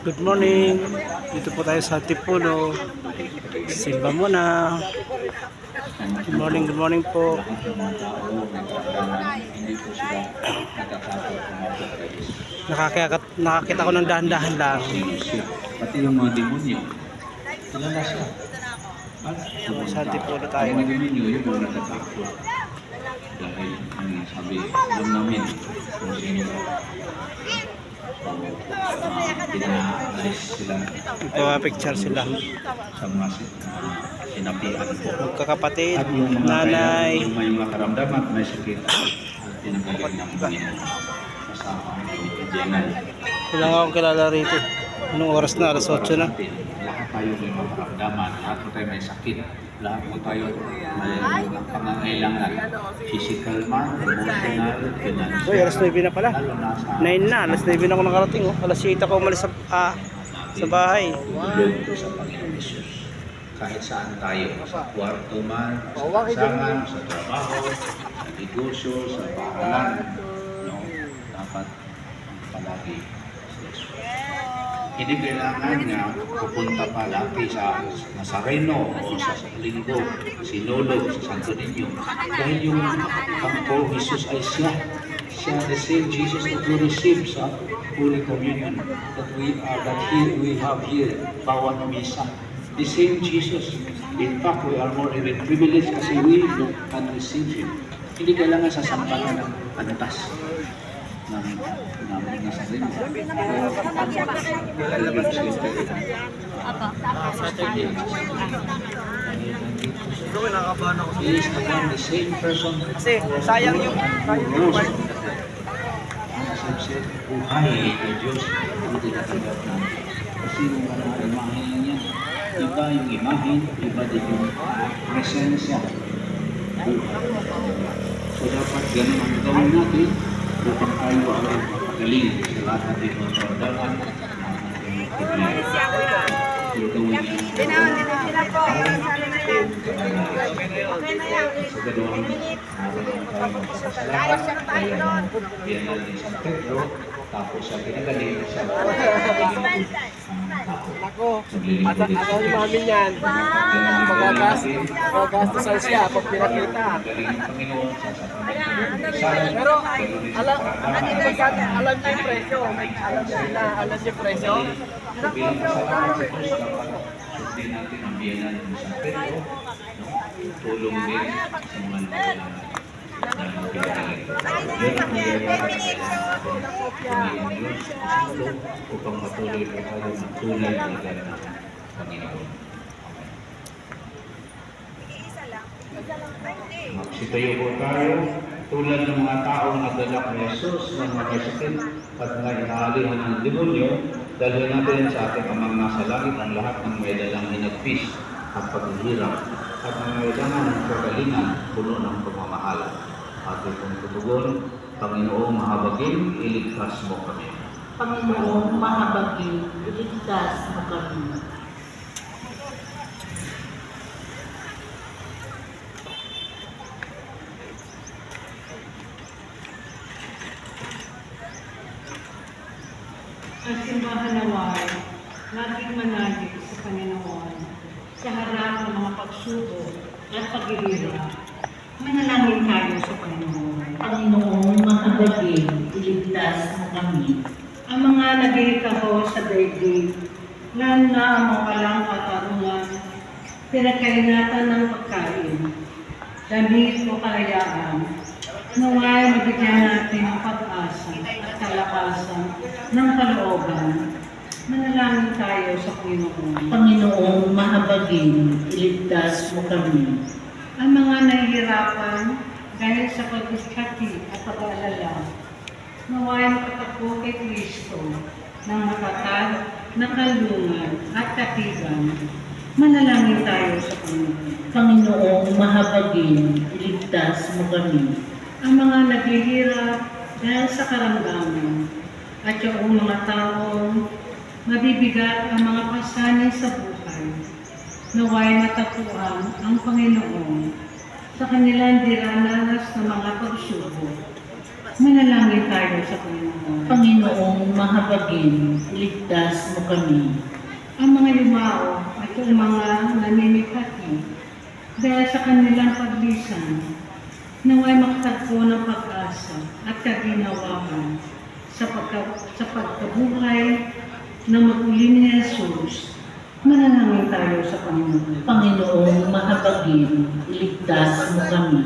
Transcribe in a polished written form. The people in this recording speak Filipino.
Good morning. Dito po tayo sa Tipulo. Simba muna. Good morning po. Nakakita ko ng dahan-dahan lang. Pati yung mga demonyo, kilala siya. Sa Tipulo tayo. Ang mga demonyo, yung mga natatakot. Dahil, sabi, alam namin kung sino. Pinaalis sila. Nagpa-picture sila. Sa mga sinapian po. Magkakapatid, At yung mga nanay. yung may mga karamdaman, may sakit. At pinagaling ng Panginoon. Kasama ang Jenal. Wala nga akong kilala rito. Anong oras na? Alas 8 na. Lahat tayo may mga karamdaman, lahat po tayo may sakit, lahat po tayo may mga pangangailangan, physical man, emotional, financial. Uy, alas 9 na pala. 9 na, alas 9 na ako nakarating. Oh. Alas 8 ako umalis sa bahay. Loob sa Panginoon Jesus. Kahit saan tayo, sa kwarto man, sa kasangan, sa trabaho, sa negosyo, sa pahalan, no? Dapat palagi sa Jesus. Hindi kailangan na pupunta pa lagi sa Nazareno o sa Linggo, Sinulog, sa Santo Niño. Dahil yung Panginoon Jesus ay siya. Siya the same Jesus that we receive sa Holy Communion that we have here, bawat misa. The same Jesus. In fact, we are more even privileged kasi we look and receive Him. Hindi kailangan sa sampalan ng antas ng Nazareno. He is again the same person. Kasi sayang yung Diyos. Buhay ng Diyos. Hindi natanggap natin. Kasi yung mga imahe niya, iba yung imahe, iba din yung presensya. So dapat ganun ang gawin natin upang tayo ay mapagaling sa lahat natin mga karamdaman, mga problema. Yung gawin niya. Sa ganoon, Bienal ni San Pedro, tapos sa pinagaling sa Ako, ano yung mami niyan? Magagastos siya pag pinakita. Pero alam niyo yung presyo. Alam niyo yung presyo. Bilang kasama sa Diyos, dapat sundin natin ang Bienal ni San Pedro, tulong din sa mga nawalan ng pinagaling. Upang patuloy pa tayo magtunay ng ligaw ng Panginoon. Magsitayo po tayo tulad ng mga taong nagdala kay Jesus ng mga sakit at mga inaalihan ng demonyo. Dalhin natin sa ating Amang nasa langit ang lahat ng may dalang hinagpis at paghihirap at mga may dalang ng kagalingan puno ng pagmamahala. Ating kong tutugon, Panginoong mahabagin, iligtas mo kami. Panginoong mahabagin, iligtas mo kami. Ang simbahan naway, laging manalig sa Panginoon sa harap ng mga pagsubok at paghihirap. Manalangin tayo sa Panginoon. Panginoong mahabagin, iligtas mo kami. Ang mga nagihikaho sa daigdig, lalo na ang mga walang katarungan, pinagkainatan ng pagkain, damit o kalayaan, naway mabigyan natin ang pag-asa at kalakasan ng kalooban. Manalangin tayo sa Panginoon. Panginoong mahabagin, iligtas mo kami. Ang mga nahihirapan dahil sa pagkakati at pag-aalala, naway makatakbo kay Kristo ng matatag na kalungan at katigan. Manalangin tayo sa Panginoon. Panginoong mahabagin, iligtas mo kami. Ang mga naghihirap dahil sa karamdaman at yung mga taong mabibigat ang mga pasanin sa buhay, naway matapuan ang Panginoon sa kanilang diranas ng mga pagsubok. Manalangin tayo sa Panginoon. Panginoong mahabagin, iligtas mo kami. Ang mga yumao at ang mga namimikati dahil sa kanilang paglisan, naway makatagpo ng pag-asa at kaginawahan sa pagkabuhay ng mag-uli ni Jesus. Manalangin tayo sa Panginoon. Panginoong mahabagin, iligtas mo kami.